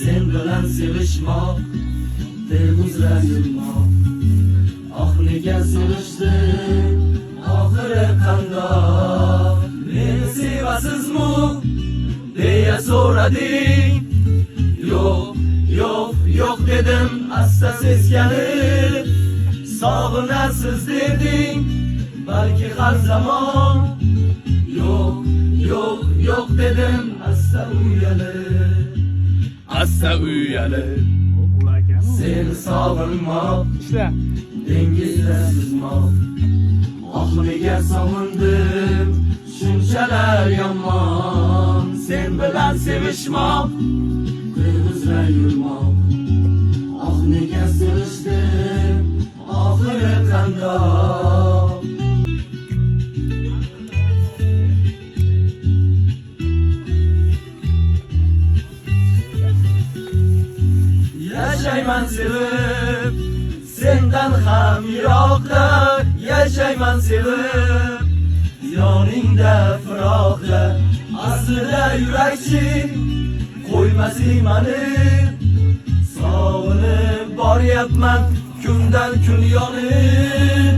sen bilan sevishmoq, deb uzra yurmoq. Oh nega sevishdim, oxiri qandoq? Meni sevasizmi deya so'rading. Yo'q dedim asta seskanib. Sog'inasiz deding balki har zamon. Yo'q dedim asta uyalib. Seni sog'inmoq, dengizda suzmoq. Oh nega sog'indim shunchalar yomon. Sen bilan sevishmoq, qirg'izlar yurmoq. Oh nega sevishdim, oxiri qandoq? Yashayman sevib, sendan ham yiroqda. Yashayman sevib, yoningda firoqda. Aslida yurakching qo'ymasing mani. Sog'inib boryapman kundan kun yonib.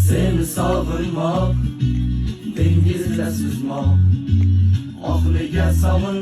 Seni sog'inmoq, dengizda suzmoq. Oh nega sog'in